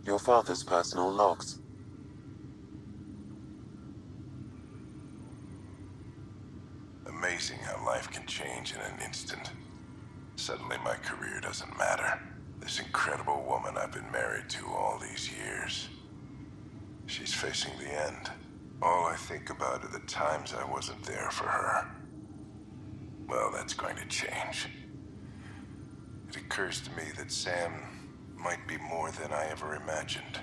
Your father's personal logs. Amazing how life can change in an instant. Suddenly my career doesn't matter. This incredible woman I've been married to all these years. She's facing the end. All I think about are the times I wasn't there for her. Well, that's going to change. It occurs to me that Sam might be more than I ever imagined.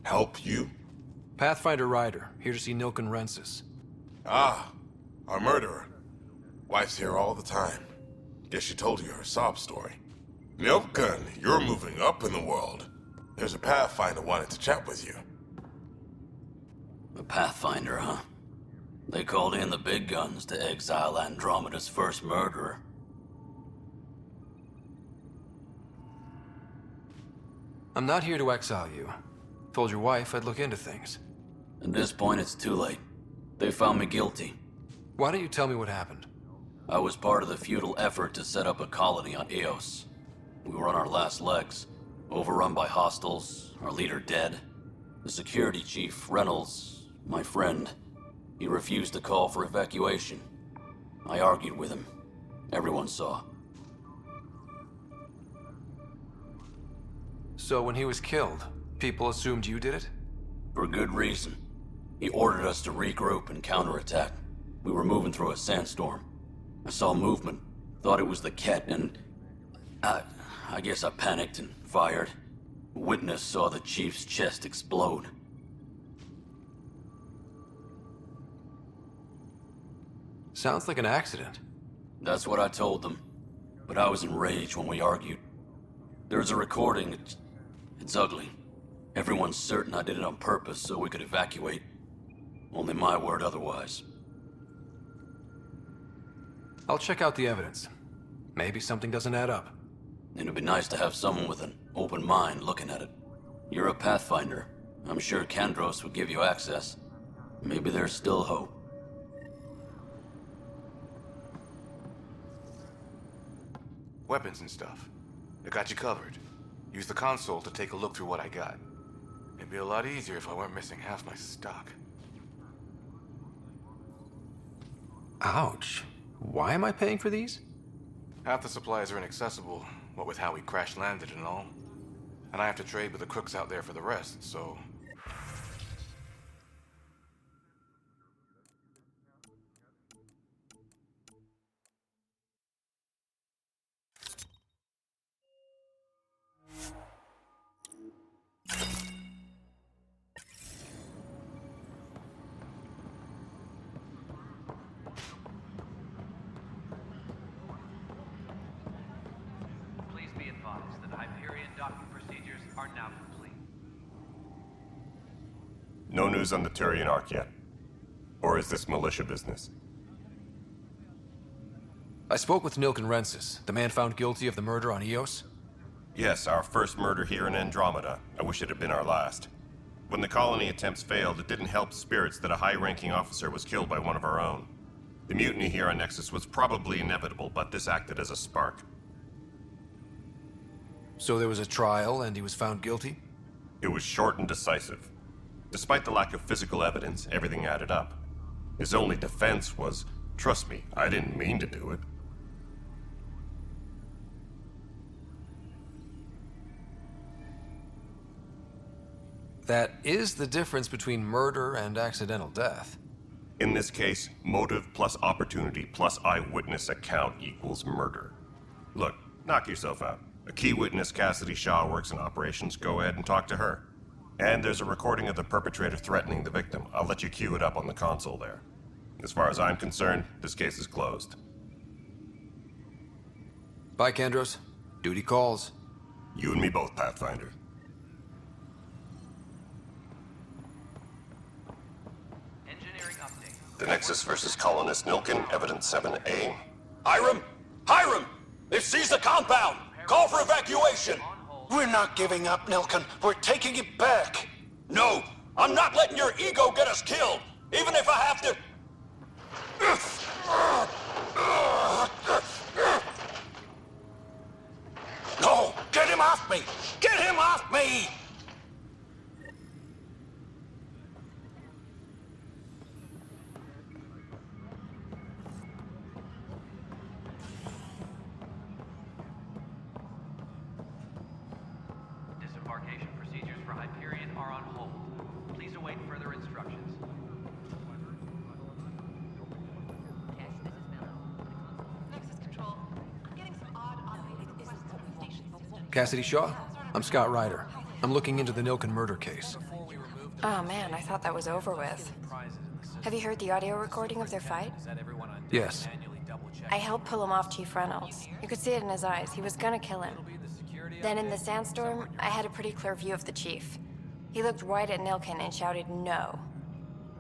Help you? Pathfinder Ryder, here to see Nilken Rensis. Ah, our murderer. Wife's here all the time. Guess she told you her sob story. Nilken, you're moving up in the world. There's a Pathfinder wanted to chat with you. A Pathfinder, huh? They called in the big guns to exile Andromeda's first murderer. I'm not here to exile you. Told your wife I'd look into things. At this point, it's too late. They found me guilty. Why don't you tell me what happened? I was part of the futile effort to set up a colony on Eos. We were on our last legs, overrun by hostiles, our leader dead. The security chief, Reynolds, my friend, he refused to call for evacuation. I argued with him. Everyone saw. So when he was killed, people assumed you did it? For good reason. He ordered us to regroup and counterattack. We were moving through a sandstorm. I saw movement, thought it was the Ket, and I guess I panicked and fired. A witness saw the chief's chest explode. Sounds like an accident. That's what I told them. But I was enraged when we argued. There's a recording. It's ugly. Everyone's certain I did it on purpose so we could evacuate. Only my word otherwise. I'll check out the evidence. Maybe something doesn't add up. It'd be nice to have someone with an open mind looking at it. You're a Pathfinder. I'm sure Kandros would give you access. Maybe there's still hope. Weapons and stuff. I got you covered. Use the console to take a look through what I got. It'd be a lot easier if I weren't missing half my stock. Ouch. Why am I paying for these? Half the supplies are inaccessible, what with how we crash landed and all. And I have to trade with the crooks out there for the rest, so... Hyperion docking procedures are now complete. No news on the Turian Ark yet? Or is this militia business? I spoke with Nilken Rensis, the man found guilty of the murder on Eos. Yes, our first murder here in Andromeda. I wish it had been our last. When the colony attempts failed, it didn't help spirits that a high-ranking officer was killed by one of our own. The mutiny here on Nexus was probably inevitable, but this acted as a spark. So there was a trial and he was found guilty? It was short and decisive. Despite the lack of physical evidence, everything added up. His only defense was, trust me, I didn't mean to do it. That is the difference between murder and accidental death. In this case, motive plus opportunity plus eyewitness account equals murder. Look, knock yourself out. A key witness, Cassidy Shaw, works in operations. Go ahead and talk to her. And there's a recording of the perpetrator threatening the victim. I'll let you cue it up on the console there. As far as I'm concerned, this case is closed. Bye, Kendros. Duty calls. You and me both, Pathfinder. Engineering update. The Nexus versus Colonist Nilken, Evidence 7A. Hiram! Hiram! They've seized the compound! Call for evacuation! We're not giving up, Nilken. We're taking it back. No! I'm not letting your ego get us killed! Even if I have to... No! Get him off me! Get him off me! Disembarkation procedures for Hyperion are on hold. Please await further instructions. Nexus Control. Getting some odd automated requests from station systems. Cassidy Shaw? I'm Scott Ryder. I'm looking into the Nilken murder case. Oh man, I thought that was over with. Have you heard the audio recording of their fight? Yes. I helped pull him off Chief Reynolds. You could see it in his eyes. He was gonna kill him. Then in the sandstorm, I had a pretty clear view of the chief. He looked right at Nilken and shouted no.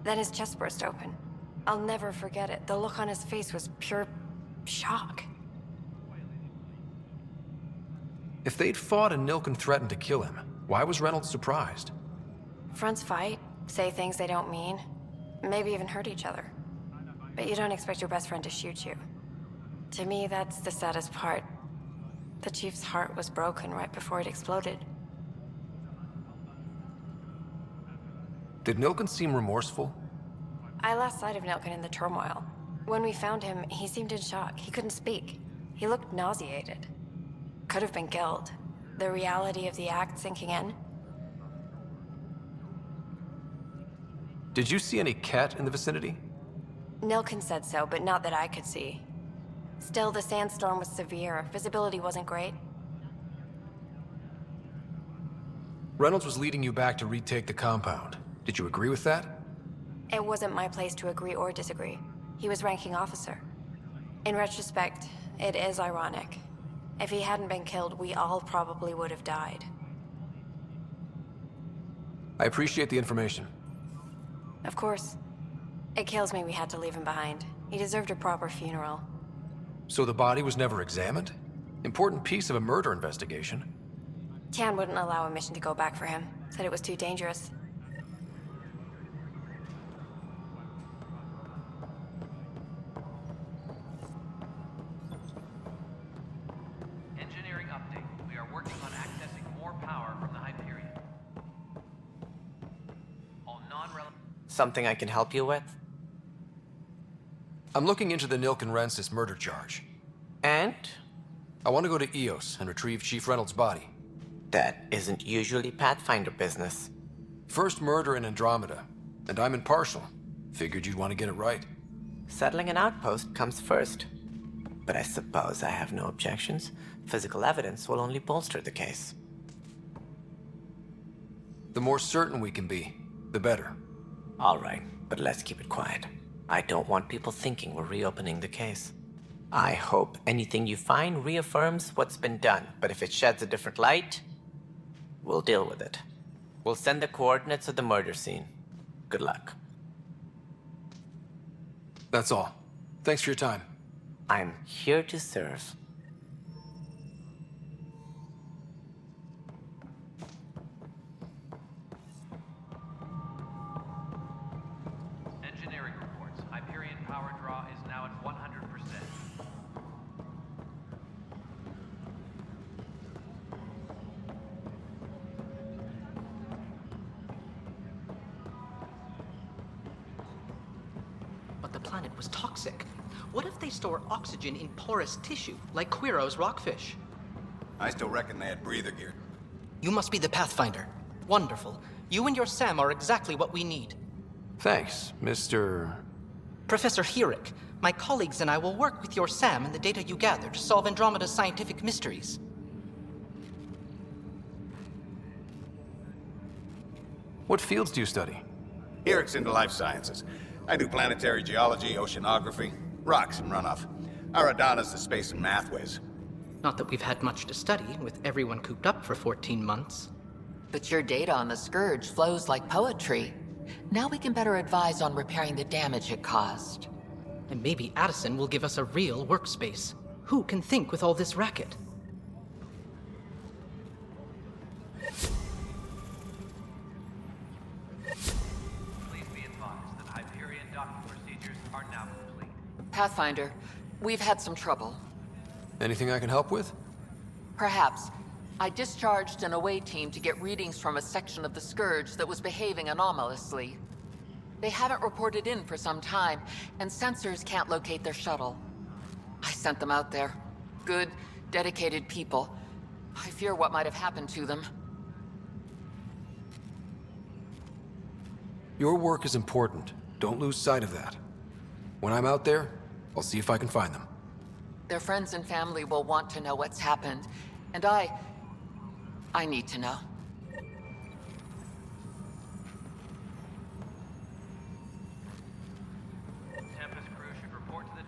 Then his chest burst open. I'll never forget it. The look on his face was pure shock. If they'd fought and Nilken threatened to kill him, why was Reynolds surprised? Fronts fight, say things they don't mean, maybe even hurt each other. But you don't expect your best friend to shoot you. To me, that's the saddest part. The chief's heart was broken right before it exploded. Did Nilken seem remorseful? I lost sight of Nilken in the turmoil. When we found him, he seemed in shock. He couldn't speak. He looked nauseated. Could have been killed. The reality of the act sinking in. Did you see any cat in the vicinity? Nilken said so, but not that I could see. Still, the sandstorm was severe. Visibility wasn't great. Reynolds was leading you back to retake the compound. Did you agree with that? It wasn't my place to agree or disagree. He was ranking officer. In retrospect, it is ironic. If he hadn't been killed, we all probably would have died. I appreciate the information. Of course. It kills me we had to leave him behind. He deserved a proper funeral. So the body was never examined? Important piece of a murder investigation. Tian wouldn't allow a mission to go back for him. Said it was too dangerous. Engineering update. We are working on accessing more power from the Hyperion. All non-relevant... Something I can help you with? I'm looking into the Nilken Rensis murder charge. And? I want to go to Eos and retrieve Chief Reynolds' body. That isn't usually Pathfinder business. First murder in Andromeda, and I'm impartial. Figured you'd want to get it right. Settling an outpost comes first. But I suppose I have no objections. Physical evidence will only bolster the case. The more certain we can be, the better. All right, but let's keep it quiet. I don't want people thinking we're reopening the case. I hope anything you find reaffirms what's been done, but if it sheds a different light, we'll deal with it. We'll send the coordinates of the murder scene. Good luck. That's all. Thanks for your time. I'm here to serve. Engineering reports. Hyperion power draw is now at 100%. But the planet was toxic. What if they store oxygen in porous tissue, like Quiro's rockfish? I still reckon they had breather gear. You must be the Pathfinder. Wonderful. You and your Sam are exactly what we need. Thanks, Mr. Professor Herrick, my colleagues and I will work with your Sam and the data you gather to solve Andromeda's scientific mysteries. What fields do you study? Herrick's into life sciences. I do planetary geology, oceanography, rocks and runoff. Aradana's the space and math whiz. Not that we've had much to study, with everyone cooped up for 14 months. But your data on the Scourge flows like poetry. Now we can better advise on repairing the damage it caused. And maybe Addison will give us a real workspace. Who can think with all this racket? Please be advised that Hyperion docking procedures are now complete. Pathfinder, we've had some trouble. Anything I can help with? Perhaps. I discharged an away team to get readings from a section of the Scourge that was behaving anomalously. They haven't reported in for some time, and sensors can't locate their shuttle. I sent them out there. Good, dedicated people. I fear what might have happened to them. Your work is important. Don't lose sight of that. When I'm out there, I'll see if I can find them. Their friends and family will want to know what's happened, and I need to know. Tempest crew should report to the...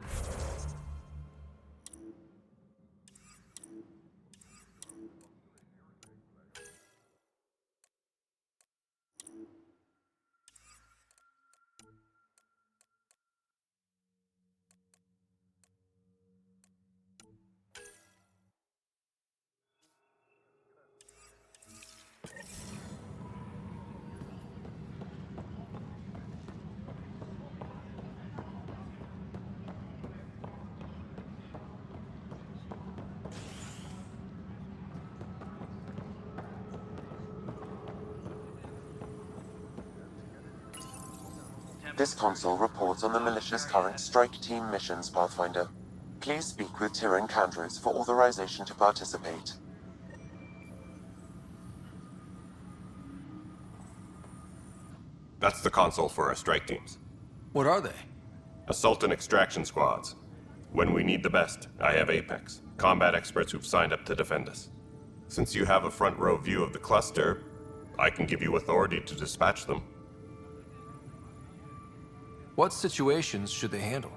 This console reports on the militia's current strike team missions, Pathfinder. Please speak with Tyrion Candrews for authorization to participate. That's the console for our strike teams. What are they? Assault and extraction squads. When we need the best, I have Apex, combat experts who've signed up to defend us. Since you have a front row view of the cluster, I can give you authority to dispatch them. What situations should they handle?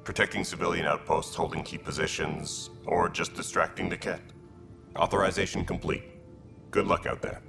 Protecting civilian outposts holding key positions, or just distracting the Ket. Authorization complete. Good luck out there.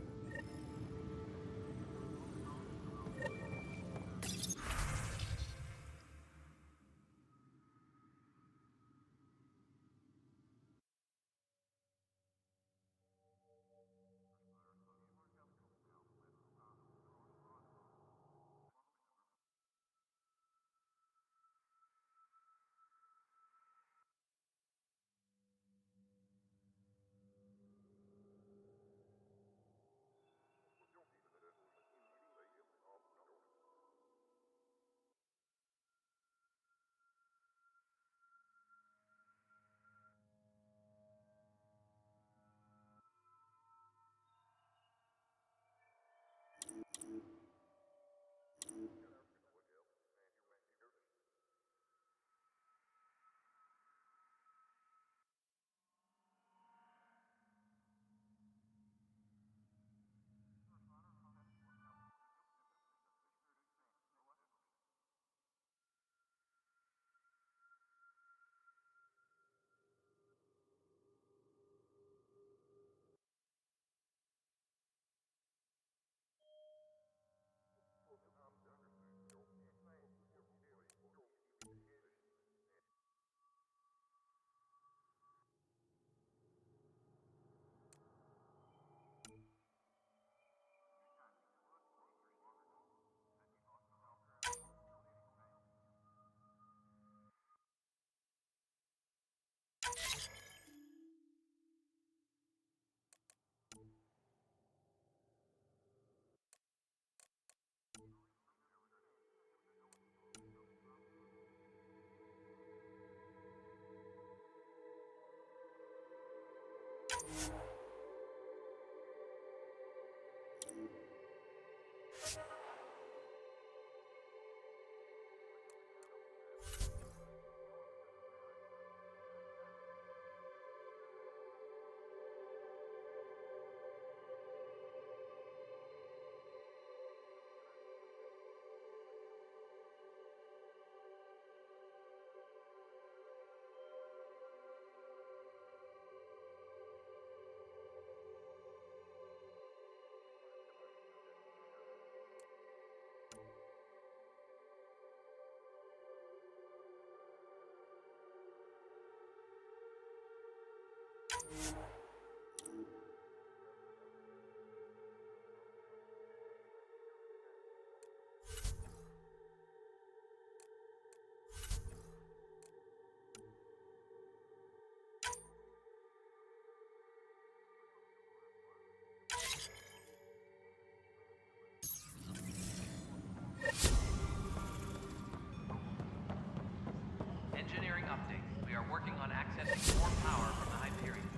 Engineering update. We are working on accessing more power from the Hyperion.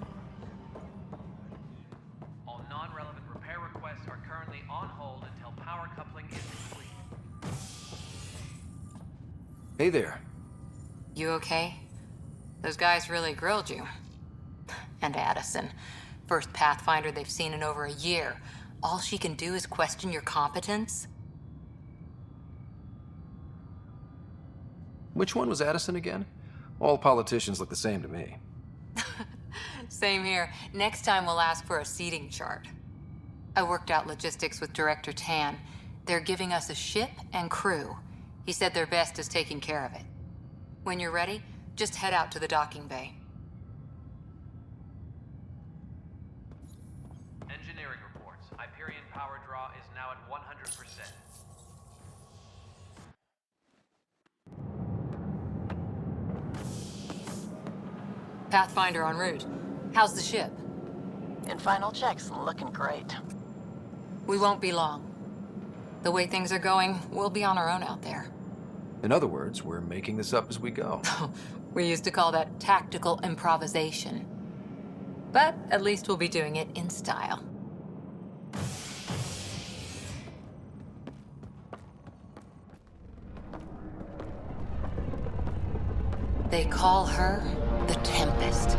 All non-relevant repair requests are currently on hold until power coupling is complete. Hey there. You okay? Those guys really grilled you. And Addison. First Pathfinder they've seen in over a year. All she can do is question your competence? Which one was Addison again? All politicians look the same to me. Same here. Next time we'll ask for a seating chart. I worked out logistics with Director Tan. They're giving us a ship and crew. He said their best is taking care of it. When you're ready, just head out to the docking bay. Engineering reports. Hyperion power draw is now at 100%. Pathfinder en route. How's the ship? In final checks, looking great. We won't be long. The way things are going, we'll be on our own out there. In other words, we're making this up as we go. We used to call that tactical improvisation. But at least we'll be doing it in style. They call her the Tempest.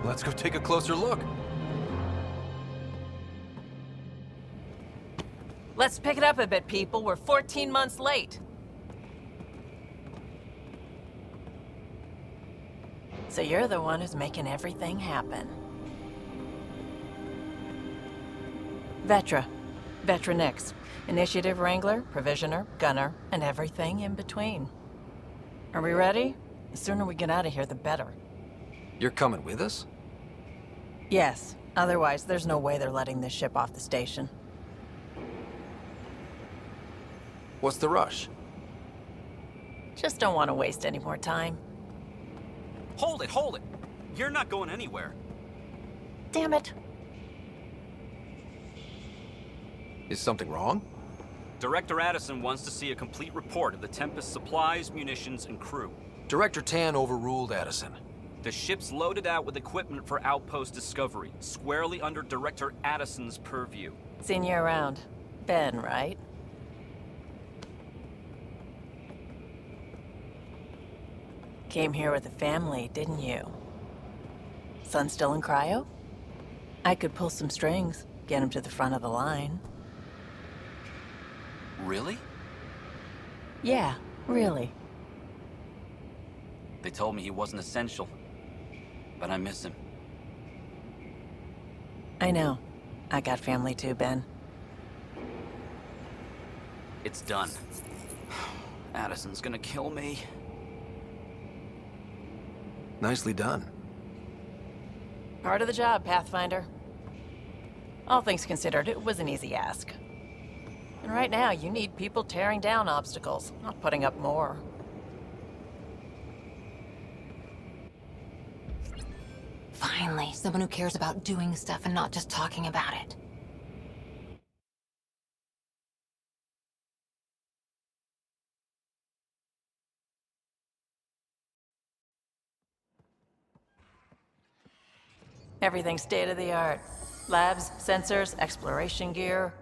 Let's go take a closer look. Let's pick it up a bit, people. We're 14 months late. So you're the one who's making everything happen. Vetra. Vetra Nix. Initiative Wrangler, Provisioner, Gunner, and everything in between. Are we ready? The sooner we get out of here, the better. You're coming with us? Yes. Otherwise, there's no way they're letting this ship off the station. What's the rush? Just don't want to waste any more time. Hold it, hold it! You're not going anywhere. Damn it. Is something wrong? Director Addison wants to see a complete report of the Tempest's supplies, munitions, and crew. Director Tan overruled Addison. The ship's loaded out with equipment for outpost discovery, squarely under Director Addison's purview. Seen you around. Ben, right? Came here with a family, didn't you? Son still in cryo? I could pull some strings, get him to the front of the line. Really? Yeah, really. They told me he wasn't essential, but I miss him. I know. I got family too, Ben. It's done. Addison's gonna kill me. Nicely done. Part of the job, Pathfinder. All things considered, it was an easy ask. And right now, you need people tearing down obstacles, not putting up more. Finally, someone who cares about doing stuff and not just talking about it. Everything's state-of-the-art. Labs, sensors, exploration gear.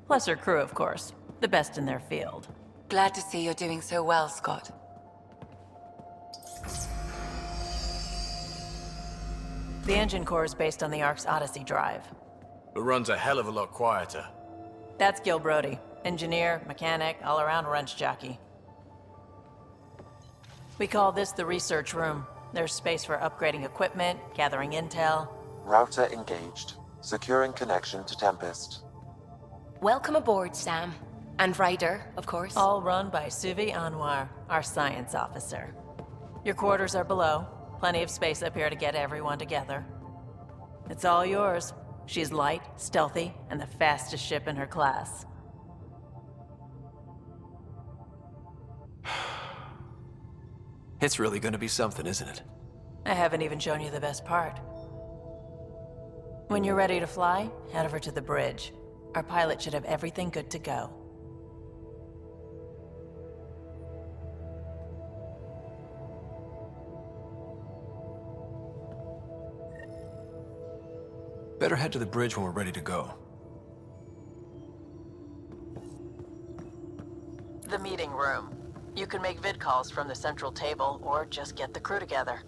Plus her crew, of course. The best in their field. Glad to see you're doing so well, Scott. The engine core is based on the Ark's Odyssey drive. It runs a hell of a lot quieter. That's Gil Brody. Engineer, mechanic, all-around wrench jockey. We call this the research room. There's space for upgrading equipment, gathering intel. Router engaged. Securing connection to Tempest. Welcome aboard, Sam. And Ryder, of course. All run by Suvi Anwar, our science officer. Your quarters are below. Plenty of space up here to get everyone together. It's all yours. She's light, stealthy, and the fastest ship in her class. It's really gonna be something, isn't it? I haven't even shown you the best part. When you're ready to fly, head over to the bridge. Our pilot should have everything good to go. Better head to the bridge when we're ready to go. The meeting room. You can make vid calls from the central table, or just get the crew together.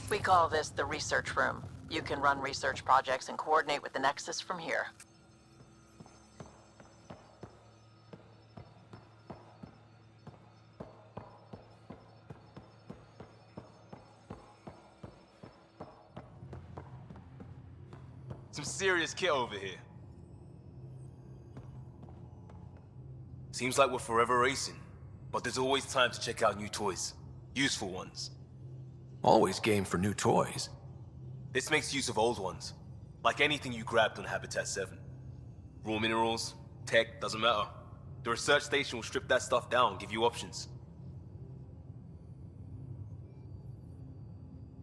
We call this the research room. You can run research projects and coordinate with the Nexus from here. Some serious kit over here. Seems like we're forever racing, but there's always time to check out new toys. Useful ones. Always game for new toys. This makes use of old ones, like anything you grabbed on Habitat 7. Raw minerals, tech, doesn't matter. The research station will strip that stuff down and give you options.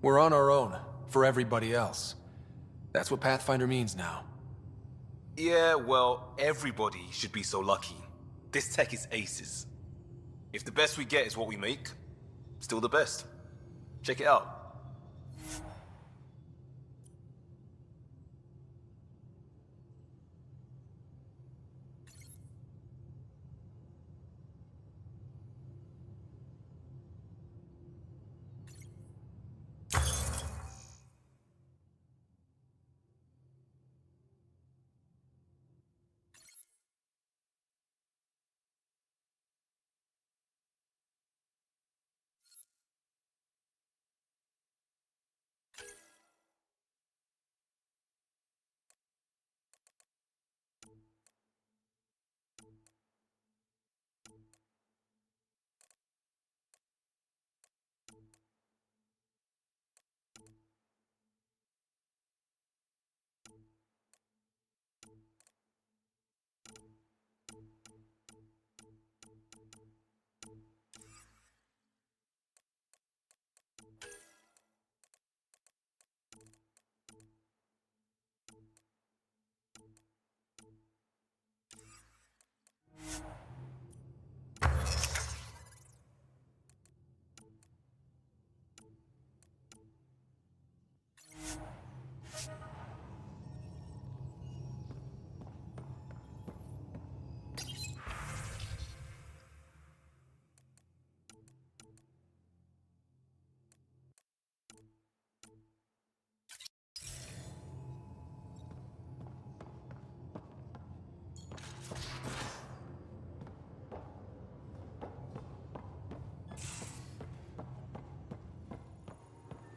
We're on our own, for everybody else. That's what Pathfinder means now. Yeah, well, everybody should be so lucky. This tech is aces. If the best we get is what we make, still the best. Check it out.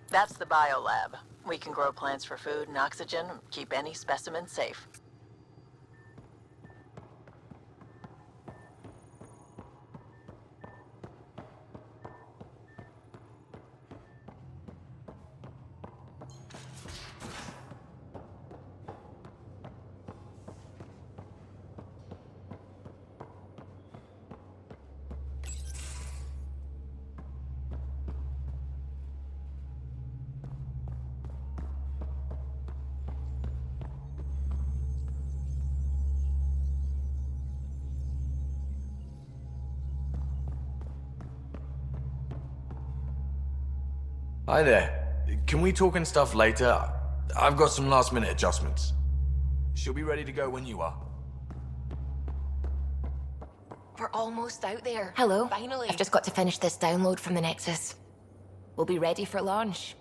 That's the biolab. We can grow plants for food and oxygen, keep any specimen safe. Hi there. Can we talk and stuff later? I've got some last-minute adjustments. She'll be ready to go when you are. We're almost out there. Hello. Finally. I've just got to finish this download from the Nexus. We'll be ready for launch.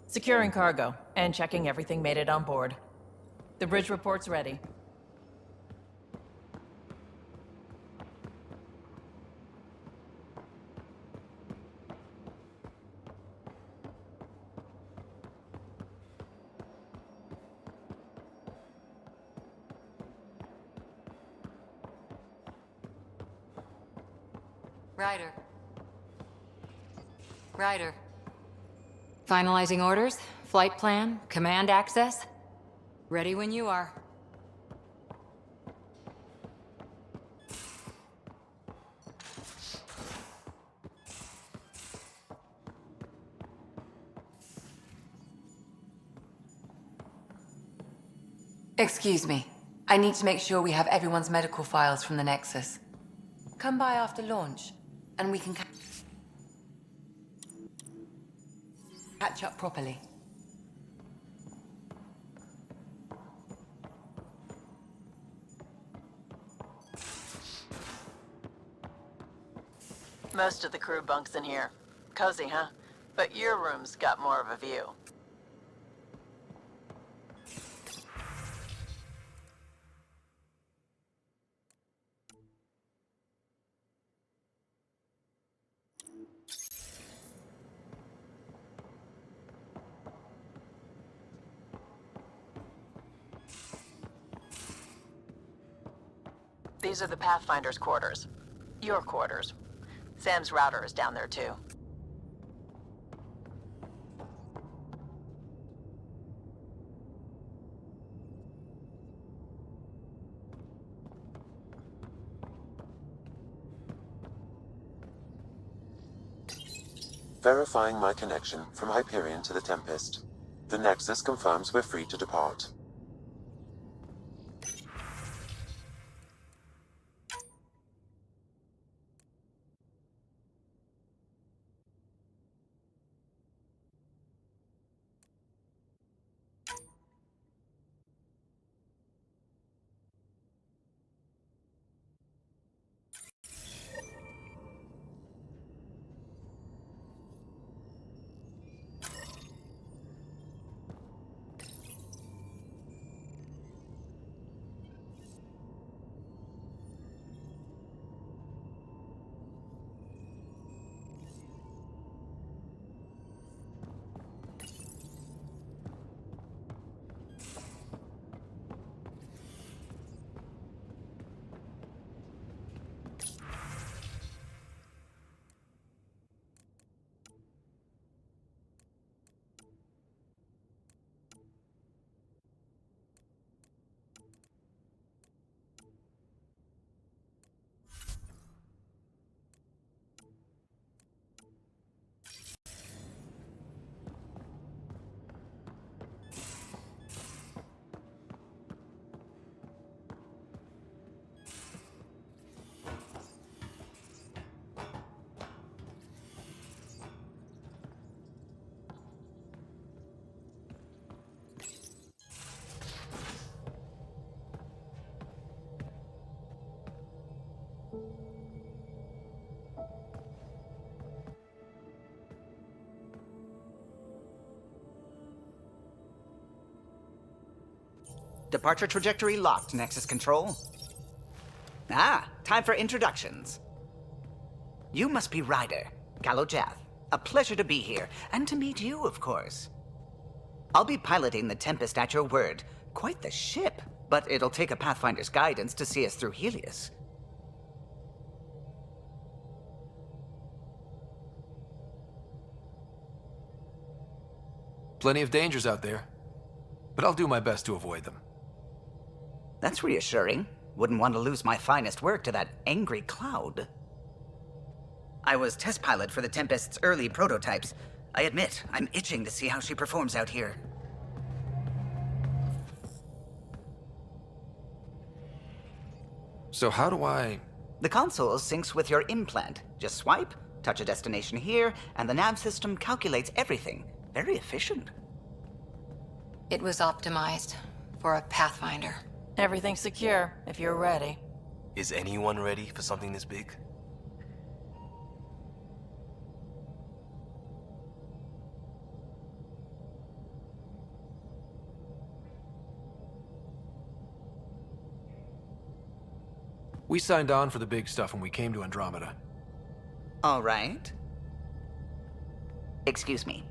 Securing cargo and checking everything made it on board. The bridge report's ready. Ryder. Finalizing orders, flight plan, command access. Ready when you are. Excuse me. I need to make sure we have everyone's medical files from the Nexus. Come by after launch, and we can catch up properly. Most of the crew bunks in here. Cozy, huh? But your room's got more of a view. These are the Pathfinder's quarters. Your quarters. Sam's router is down there too. Verifying my connection from Hyperion to the Tempest. The Nexus confirms we're free to depart. Departure trajectory locked, Nexus Control. Ah, time for introductions. You must be Ryder, Kalojath. A pleasure to be here, and to meet you, of course. I'll be piloting the Tempest at your word. Quite the ship, but it'll take a Pathfinder's guidance to see us through Helios. Plenty of dangers out there, but I'll do my best to avoid them. That's reassuring. Wouldn't want to lose my finest work to that angry cloud. I was test pilot for the Tempest's early prototypes. I admit, I'm itching to see how she performs out here. So how do I... The console syncs with your implant. Just swipe, touch a destination here, and the nav system calculates everything. Very efficient. It was optimized for a Pathfinder. Everything's secure, if you're ready. Is anyone ready for something this big? We signed on for the big stuff when we came to Andromeda. All right. Excuse me.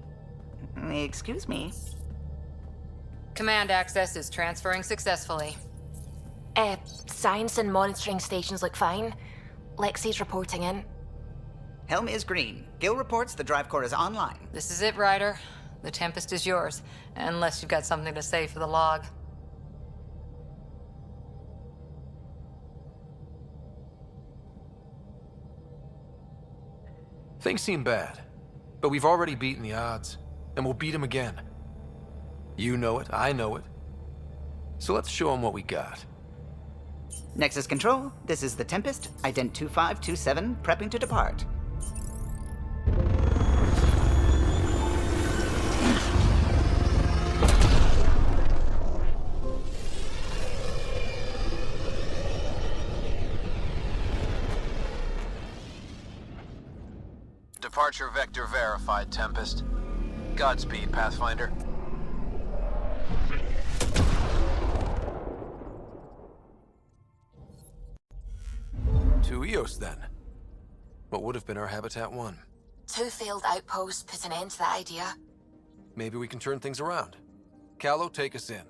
Excuse me. Command access is transferring successfully. Science and monitoring stations look fine. Lexi's reporting in. Helm is green. Gil reports the drive core is online. This is it, Ryder. The Tempest is yours, unless you've got something to say for the log. Things seem bad, but we've already beaten the odds, and we'll beat them again. You know it, I know it. So let's show them what we got. Nexus Control, this is the Tempest, ident 2527, prepping to depart. Departure vector verified, Tempest. Godspeed, Pathfinder. To Eos, then. What would have been our Habitat 1. 2 failed outposts put an end to that idea. Maybe we can turn things around. Callow, take us in.